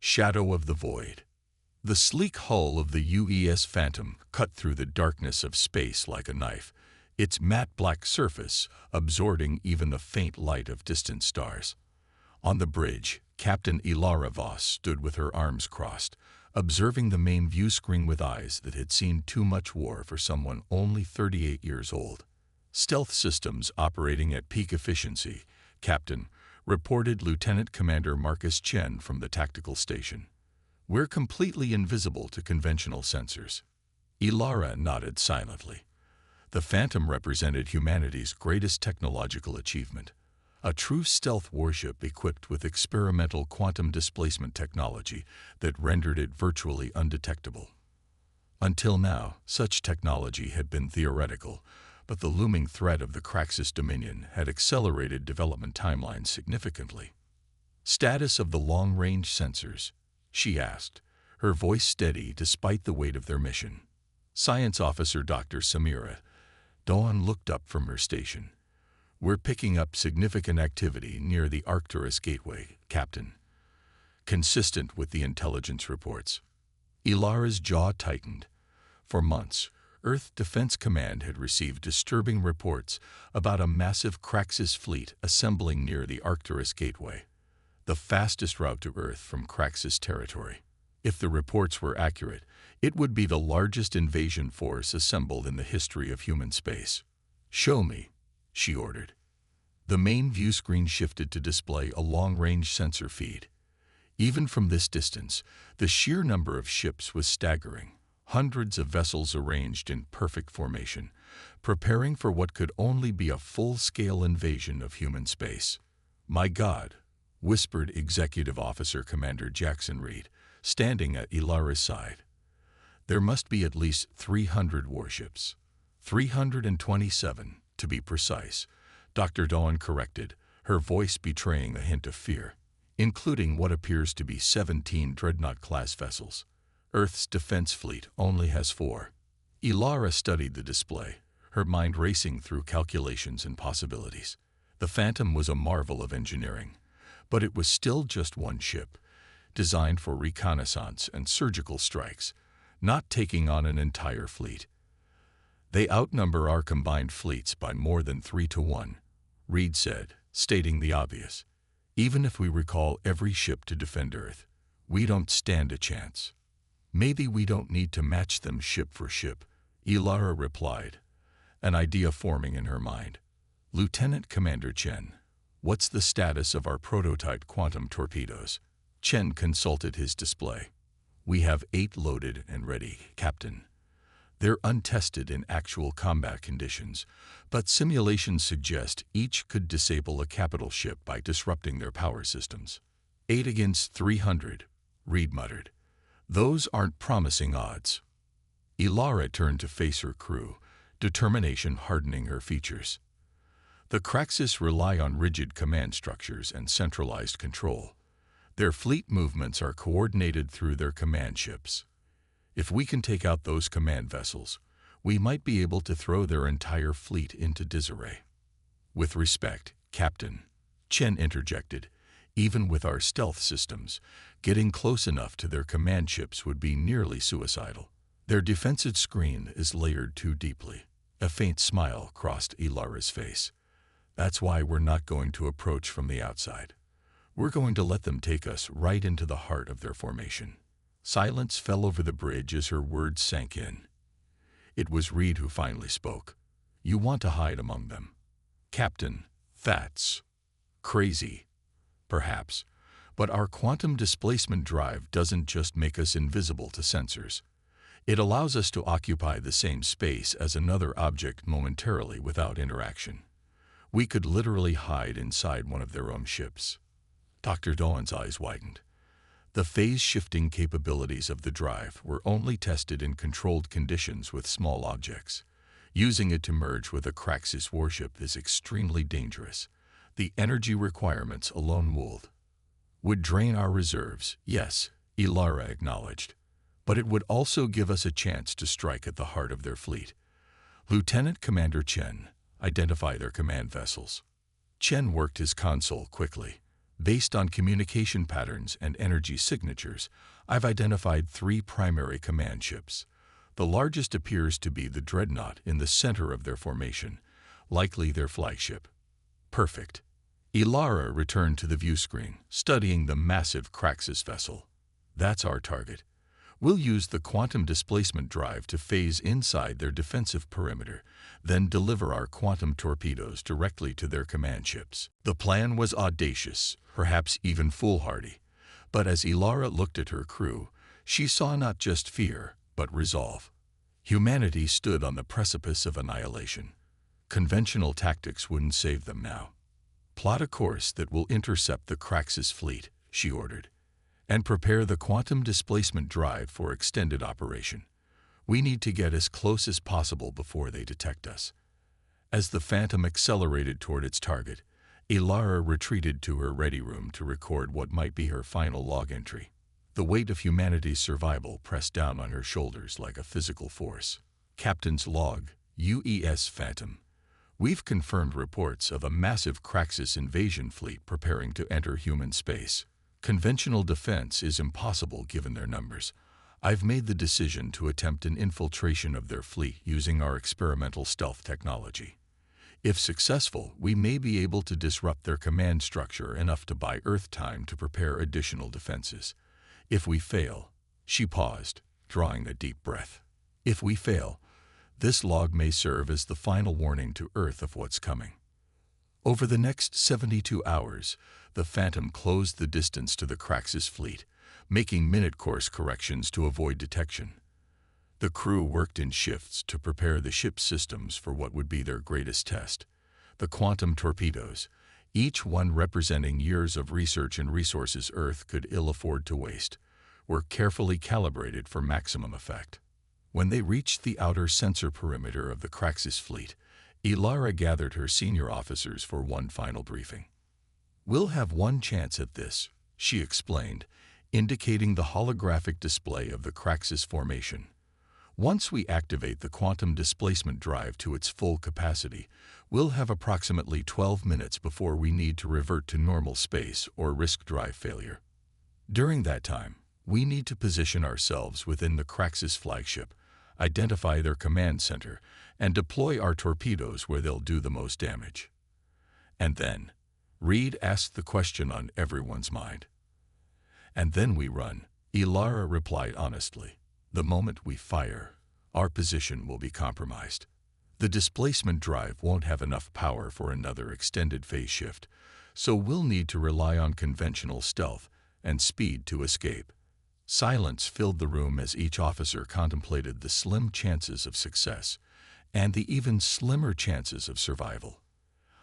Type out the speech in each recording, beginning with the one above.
Shadow of the Void. The sleek hull of the UES Phantom cut through the darkness of space like a knife, its matte black surface absorbing even the faint light of distant stars. On the bridge, Captain Ilara Voss stood with her arms crossed, observing the main view screen with eyes that had seen too much war for someone only 38 years old. Stealth systems operating at peak efficiency, Captain, reported Lieutenant Commander Marcus Chen from the tactical station. We're completely invisible to conventional sensors. Ilara nodded silently. The Phantom represented humanity's greatest technological achievement, a true stealth warship equipped with experimental quantum displacement technology that rendered it virtually undetectable. Until now, such technology had been theoretical, but the looming threat of the Craxus Dominion had accelerated development timelines significantly. Status of the long-range sensors, she asked, her voice steady despite the weight of their mission. Science Officer Dr. Samira Dawn looked up from her station. We're picking up significant activity near the Arcturus Gateway, Captain. Consistent with the intelligence reports. Ilara's jaw tightened. For months, Earth Defense Command had received disturbing reports about a massive Craxus fleet assembling near the Arcturus Gateway, the fastest route to Earth from Craxus territory. If the reports were accurate, it would be the largest invasion force assembled in the history of human space. "Show me," she ordered. The main view screen shifted to display a long-range sensor feed. Even from this distance, the sheer number of ships was staggering. Hundreds of vessels arranged in perfect formation, preparing for what could only be a full-scale invasion of human space. "My God," whispered Executive Officer Commander Jackson Reed, standing at Ilara's side. "There must be at least 300 warships. 327, to be precise," Dr. Dawn corrected, her voice betraying a hint of fear, "including what appears to be 17 Dreadnought-class vessels. Earth's defense fleet only has 4. Ilara studied the display, her mind racing through calculations and possibilities. The Phantom was a marvel of engineering, but it was still just one ship, designed for reconnaissance and surgical strikes, not taking on an entire fleet. "They outnumber our combined fleets by more than 3-1, Reed said, stating the obvious. "Even if we recall every ship to defend Earth, we don't stand a chance." "Maybe we don't need to match them ship for ship," Ilara replied, an idea forming in her mind. "Lieutenant Commander Chen, what's the status of our prototype quantum torpedoes?" Chen consulted his display. "We have 8 loaded and ready, Captain. They're untested in actual combat conditions, but simulations suggest each could disable a capital ship by disrupting their power systems." 8 against 300, Reed muttered. "Those aren't promising odds." Ilara turned to face her crew, determination hardening her features. "The Craxus rely on rigid command structures and centralized control. Their fleet movements are coordinated through their command ships. If we can take out those command vessels, we might be able to throw their entire fleet into disarray." "With respect, Captain," Chen interjected, "even with our stealth systems, getting close enough to their command ships would be nearly suicidal. Their defensive screen is layered too deeply." A faint smile crossed Ilara's face. "That's why we're not going to approach from the outside. We're going to let them take us right into the heart of their formation." Silence fell over the bridge as her words sank in. It was Reed who finally spoke. "You want to hide among them, Captain. That's crazy, perhaps, but our quantum displacement drive doesn't just make us invisible to sensors. It allows us to occupy the same space as another object momentarily without interaction. We could literally hide inside one of their own ships." Dr. Dawn's eyes widened. The phase-shifting capabilities of the drive were only tested in controlled conditions with small objects. Using it to merge with a Craxus warship is extremely dangerous. The energy requirements alone would drain our reserves, yes, Ilara acknowledged. But it would also give us a chance to strike at the heart of their fleet. "Lieutenant Commander Chen, identify their command vessels." Chen worked his console quickly. Based on communication patterns and energy signatures, I've identified 3 primary command ships. The largest appears to be the Dreadnought in the center of their formation, likely their flagship. Perfect. Ilara returned to the view screen, studying the massive Kraxus vessel. That's our target. We'll use the quantum displacement drive to phase inside their defensive perimeter, then deliver our quantum torpedoes directly to their command ships. The plan was audacious, perhaps even foolhardy. But as Ilara looked at her crew, she saw not just fear, but resolve. Humanity stood on the precipice of annihilation. Conventional tactics wouldn't save them now. Plot a course that will intercept the Kraxus fleet, she ordered, and prepare the quantum displacement drive for extended operation. We need to get as close as possible before they detect us. As the Phantom accelerated toward its target, Ilara retreated to her ready room to record what might be her final log entry. The weight of humanity's survival pressed down on her shoulders like a physical force. Captain's log, UES Phantom. We've confirmed reports of a massive Kraxus invasion fleet preparing to enter human space. Conventional defense is impossible given their numbers. I've made the decision to attempt an infiltration of their fleet using our experimental stealth technology. If successful, we may be able to disrupt their command structure enough to buy Earth time to prepare additional defenses. If we fail, she paused, drawing a deep breath. If we fail, this log may serve as the final warning to Earth of what's coming. Over the next 72 hours, the Phantom closed the distance to the Kraxus fleet, making minute course corrections to avoid detection. The crew worked in shifts to prepare the ship's systems for what would be their greatest test, the quantum torpedoes, each one representing years of research and resources Earth could ill afford to waste, were carefully calibrated for maximum effect. When they reached the outer sensor perimeter of the Kraxus fleet, Ilara gathered her senior officers for one final briefing. "We'll have one chance at this," she explained, indicating the holographic display of the Kraxus formation. "Once we activate the quantum displacement drive to its full capacity, we'll have approximately 12 minutes before we need to revert to normal space or risk drive failure. During that time, we need to position ourselves within the Kraxus flagship, identify their command center, and deploy our torpedoes where they'll do the most damage." And then, Reed asked the question on everyone's mind. "And then we run," Ilara replied honestly. "The moment we fire, our position will be compromised. The displacement drive won't have enough power for another extended phase shift, so we'll need to rely on conventional stealth and speed to escape." Silence filled the room as each officer contemplated the slim chances of success and the even slimmer chances of survival.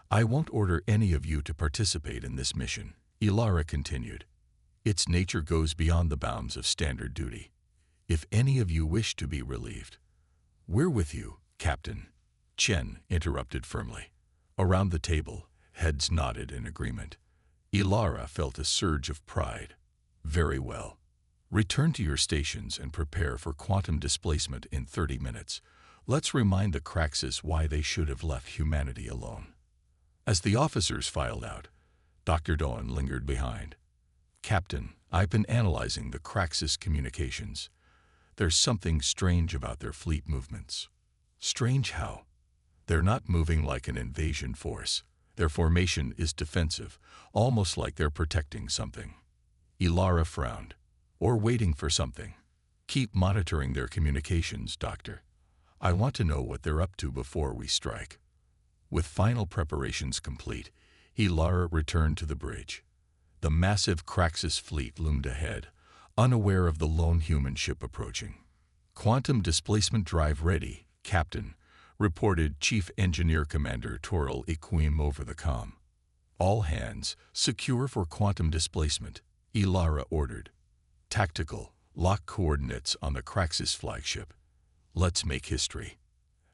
"I won't order any of you to participate in this mission," Ilara continued. "Its nature goes beyond the bounds of standard duty. If any of you wish to be relieved—" "We're with you, Captain," Chen interrupted firmly. Around the table, heads nodded in agreement. Ilara felt a surge of pride. "Very well. Return to your stations and prepare for quantum displacement in 30 minutes. Let's remind the Kraxus why they should have left humanity alone." As the officers filed out, Dr. Doan lingered behind. "Captain, I've been analyzing the Kraxus communications. There's something strange about their fleet movements." "Strange how?" "They're not moving like an invasion force. Their formation is defensive, almost like they're protecting something." Ilara frowned. "Or waiting for something. Keep monitoring their communications, Doctor. I want to know what they're up to before we strike." With final preparations complete, Ilara returned to the bridge. The massive Kraxus fleet loomed ahead, unaware of the lone human ship approaching. "Quantum displacement drive ready, Captain," reported Chief Engineer Commander Toril Iquim over the comm. "All hands, secure for quantum displacement," Ilara ordered. "Tactical, lock coordinates on the Kraxus flagship. Let's make history."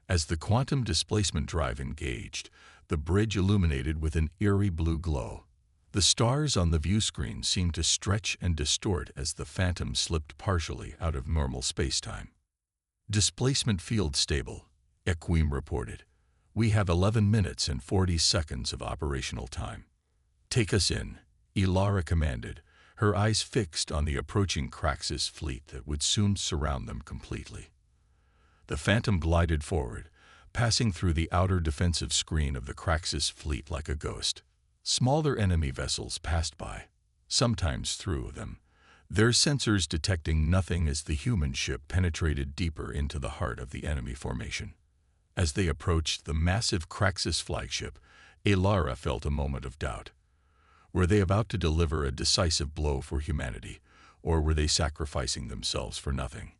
As the quantum displacement drive engaged, the bridge illuminated with an eerie blue glow. The stars on the view screen seemed to stretch and distort as the Phantom slipped partially out of normal spacetime. "Displacement field stable," Iquim reported. "We have 11 minutes and 40 seconds of operational time." "Take us in," Ilara commanded, her eyes fixed on the approaching Kraxus fleet that would soon surround them completely. The Phantom glided forward, passing through the outer defensive screen of the Kraxus fleet like a ghost. Smaller enemy vessels passed by, sometimes through them, their sensors detecting nothing as the human ship penetrated deeper into the heart of the enemy formation. As they approached the massive Kraxus flagship, Ilara felt a moment of doubt. Were they about to deliver a decisive blow for humanity, or were they sacrificing themselves for nothing?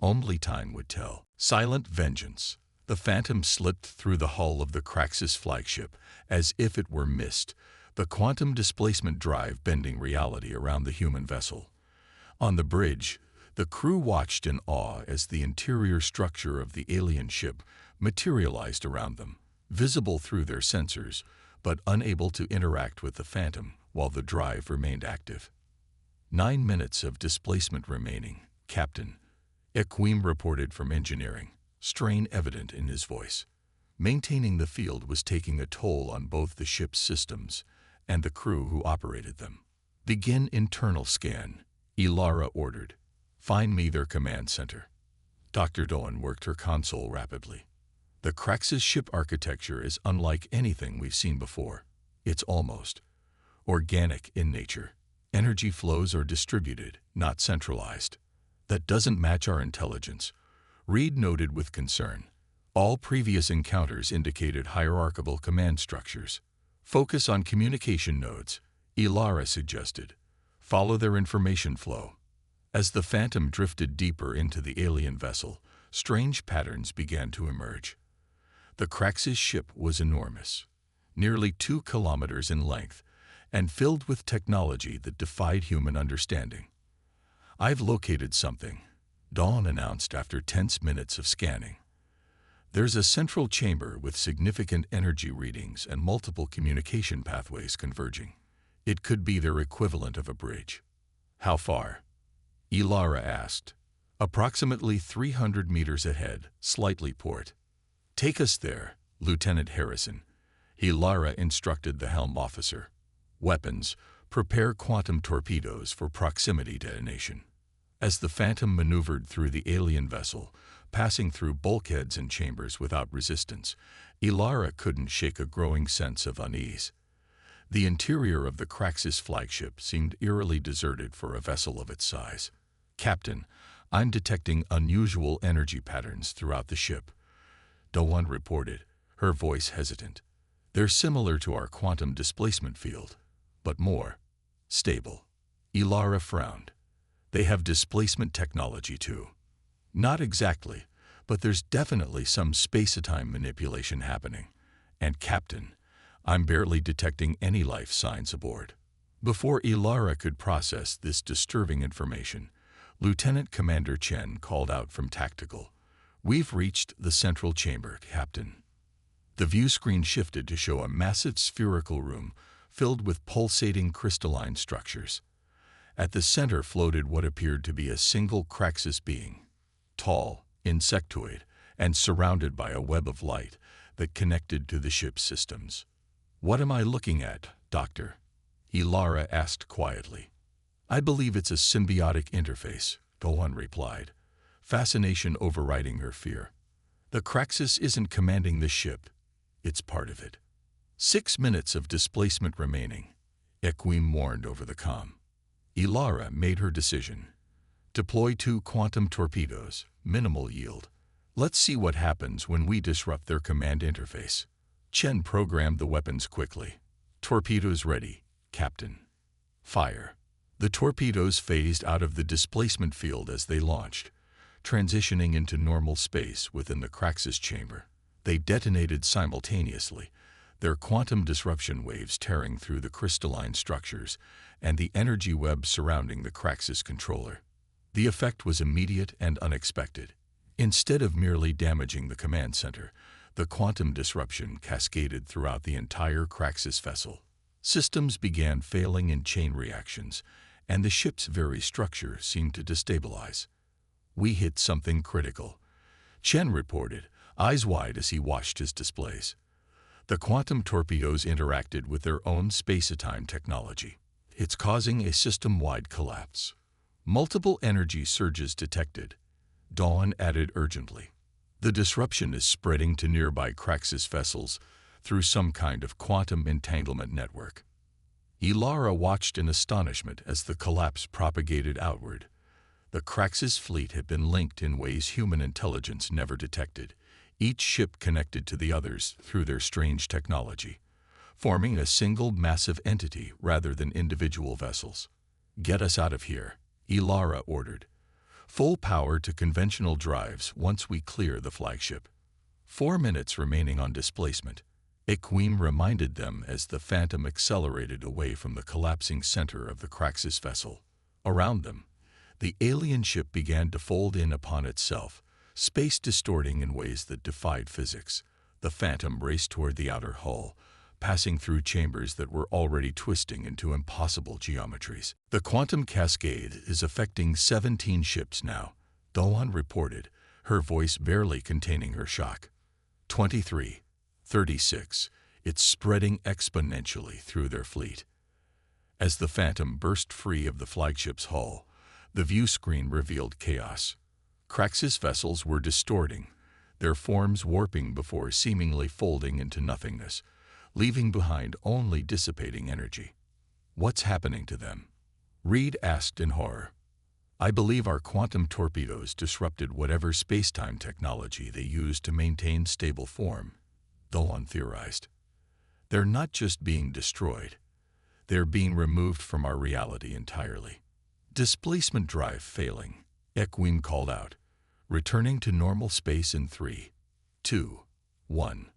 Only time would tell. Silent vengeance. The Phantom slipped through the hull of the Kraxus flagship as if it were mist, the quantum displacement drive bending reality around the human vessel. On the bridge, the crew watched in awe as the interior structure of the alien ship materialized around them, visible through their sensors, but unable to interact with the Phantom while the drive remained active. 9 minutes of displacement remaining, Captain. Equim reported from engineering, strain evident in his voice. Maintaining the field was taking a toll on both the ship's systems and the crew who operated them. Begin internal scan, Ilara ordered. Find me their command center. Dr. Doan worked her console rapidly. The Kraxus ship architecture is unlike anything we've seen before. It's almost organic in nature. Energy flows are distributed, not centralized. That doesn't match our intelligence, Reed noted with concern. All previous encounters indicated hierarchical command structures. Focus on communication nodes, Ilara suggested. Follow their information flow. As the Phantom drifted deeper into the alien vessel, strange patterns began to emerge. The Kraxus ship was enormous, nearly 2 kilometers in length, and filled with technology that defied human understanding. I've located something, Dawn announced after tense minutes of scanning. There's a central chamber with significant energy readings and multiple communication pathways converging. It could be their equivalent of a bridge. How far? Ilara asked. Approximately 300 meters ahead, slightly port. Take us there, Lieutenant Harrison. Ilara instructed the helm officer. Weapons, prepare quantum torpedoes for proximity detonation. As the Phantom maneuvered through the alien vessel, passing through bulkheads and chambers without resistance, Ilara couldn't shake a growing sense of unease. The interior of the Kraxus flagship seemed eerily deserted for a vessel of its size. Captain, I'm detecting unusual energy patterns throughout the ship, Doan reported, her voice hesitant. They're similar to our quantum displacement field, but more stable. Ilara frowned. They have displacement technology too. Not exactly, but there's definitely some space-time manipulation happening. And Captain, I'm barely detecting any life signs aboard. Before Ilara could process this disturbing information, Lieutenant Commander Chen called out from Tactical. We've reached the central chamber, Captain. The view screen shifted to show a massive spherical room filled with pulsating crystalline structures. At the center floated what appeared to be a single Kraxus being, tall, insectoid, and surrounded by a web of light that connected to the ship's systems. What am I looking at, Doctor? Ilara asked quietly. I believe it's a symbiotic interface, Doan replied, fascination overriding her fear. The Kraxus isn't commanding the ship, it's part of it. 6 minutes of displacement remaining, Equim warned over the comm. Ilara made her decision. Deploy 2 quantum torpedoes, minimal yield. Let's see what happens when we disrupt their command interface. Chen programmed the weapons quickly. Torpedoes ready, Captain. Fire. The torpedoes phased out of the displacement field as they launched, transitioning into normal space within the Kraxus chamber. They detonated simultaneously, their quantum disruption waves tearing through the crystalline structures and the energy web surrounding the Kraxus controller. The effect was immediate and unexpected. Instead of merely damaging the command center, the quantum disruption cascaded throughout the entire Kraxus vessel. Systems began failing in chain reactions, and the ship's very structure seemed to destabilize. We hit something critical, Chen reported, eyes wide as he watched his displays. The quantum torpedoes interacted with their own space-time technology. It's causing a system-wide collapse. Multiple energy surges detected. Dawn added urgently. The disruption is spreading to nearby Craxus vessels through some kind of quantum entanglement network. Ilara watched in astonishment as the collapse propagated outward. The Craxus fleet had been linked in ways human intelligence never detected, each ship connected to the others through their strange technology, forming a single massive entity rather than individual vessels. "Get us out of here," Ilara ordered. "Full power to conventional drives once we clear the flagship." 4 minutes remaining on displacement, Equim reminded them as the Phantom accelerated away from the collapsing center of the Craxus vessel. Around them, the alien ship began to fold in upon itself, space distorting in ways that defied physics. The Phantom raced toward the outer hull, passing through chambers that were already twisting into impossible geometries. "The quantum cascade is affecting 17 ships now," Doan reported, her voice barely containing her shock. 23, 36, it's spreading exponentially through their fleet. As the Phantom burst free of the flagship's hull, the view screen revealed chaos. Craxus vessels were distorting, their forms warping before seemingly folding into nothingness, leaving behind only dissipating energy. "What's happening to them?" Reed asked in horror. "I believe our quantum torpedoes disrupted whatever space-time technology they used to maintain stable form," Doan theorized. "They're not just being destroyed, they're being removed from our reality entirely." "Displacement drive failing," Equim called out, returning to normal space in 3, 2, 1.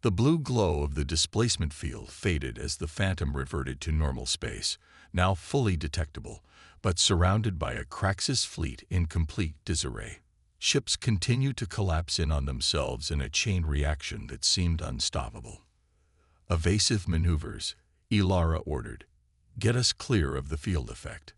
The blue glow of the displacement field faded as the Phantom reverted to normal space, now fully detectable, but surrounded by a Craxus fleet in complete disarray. Ships continued to collapse in on themselves in a chain reaction that seemed unstoppable. "Evasive maneuvers," Ilara ordered. "Get us clear of the field effect."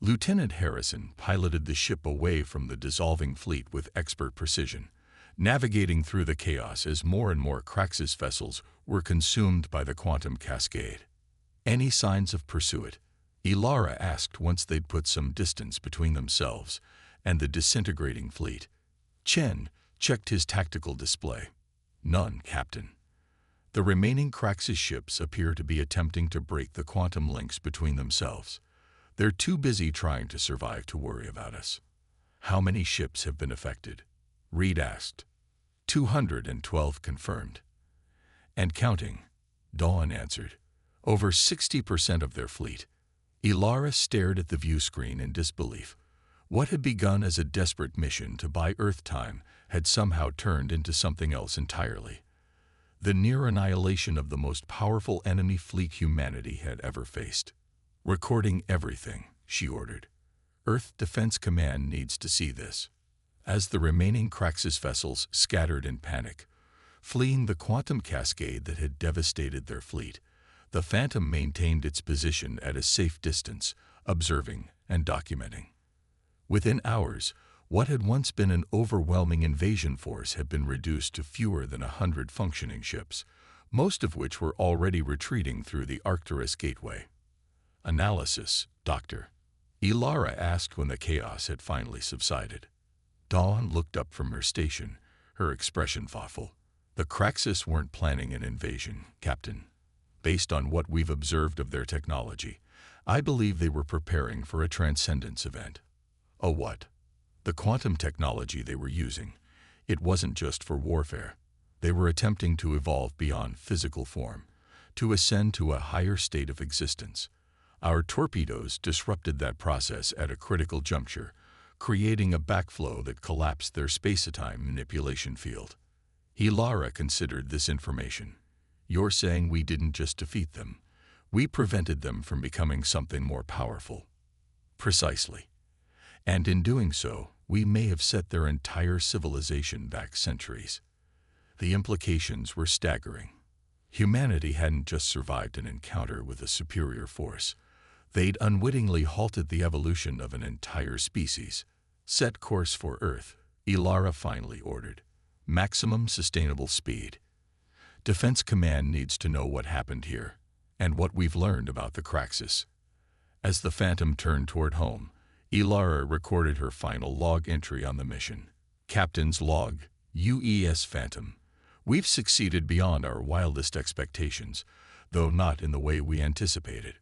Lieutenant Harrison piloted the ship away from the dissolving fleet with expert precision, navigating through the chaos as more and more Craxus vessels were consumed by the quantum cascade. "Any signs of pursuit?" Ilara asked once they'd put some distance between themselves and the disintegrating fleet. Chen checked his tactical display. "None, Captain. The remaining Craxus ships appear to be attempting to break the quantum links between themselves. They're too busy trying to survive to worry about us." "How many ships have been affected?" Reed asked. 212 confirmed. "And counting," Dawn answered. "Over 60% of their fleet." Ilara stared at the view screen in disbelief. What had begun as a desperate mission to buy Earth time had somehow turned into something else entirely. The near annihilation of the most powerful enemy fleet humanity had ever faced. "Recording everything," she ordered. "Earth Defense Command needs to see this." As the remaining Craxus vessels scattered in panic, fleeing the quantum cascade that had devastated their fleet, the Phantom maintained its position at a safe distance, observing and documenting. Within hours, what had once been an overwhelming invasion force had been reduced to fewer than 100 functioning ships, most of which were already retreating through the Arcturus gateway. "Analysis, Doctor?" Ilara asked when the chaos had finally subsided. Dawn looked up from her station, her expression thoughtful. "The Craxus weren't planning an invasion, Captain. Based on what we've observed of their technology, I believe they were preparing for a transcendence event." "A what?" "The quantum technology they were using. It wasn't just for warfare. They were attempting to evolve beyond physical form, to ascend to a higher state of existence. Our torpedoes disrupted that process at a critical juncture, creating a backflow that collapsed their space-time manipulation field." Ilara considered this information. "You're saying we didn't just defeat them, we prevented them from becoming something more powerful." "Precisely. And in doing so, we may have set their entire civilization back centuries." The implications were staggering. Humanity hadn't just survived an encounter with a superior force. They'd unwittingly halted the evolution of an entire species. "Set course for Earth," Ilara finally ordered. "Maximum sustainable speed. Defense Command needs to know what happened here, and what we've learned about the Craxus." As the Phantom turned toward home, Ilara recorded her final log entry on the mission. Captain's log, UES Phantom. We've succeeded beyond our wildest expectations, though not in the way we anticipated.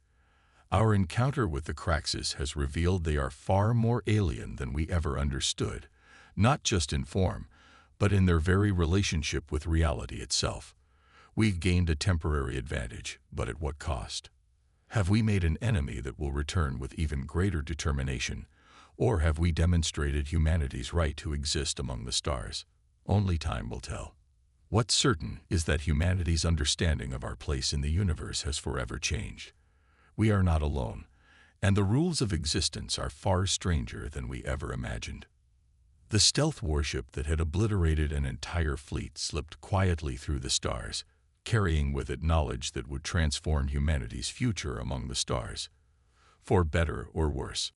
Our encounter with the Craxus has revealed they are far more alien than we ever understood, not just in form, but in their very relationship with reality itself. We've gained a temporary advantage, but at what cost? Have we made an enemy that will return with even greater determination, or have we demonstrated humanity's right to exist among the stars? Only time will tell. What's certain is that humanity's understanding of our place in the universe has forever changed. We are not alone, and the rules of existence are far stranger than we ever imagined. The stealth warship that had obliterated an entire fleet slipped quietly through the stars, carrying with it knowledge that would transform humanity's future among the stars, for better or worse.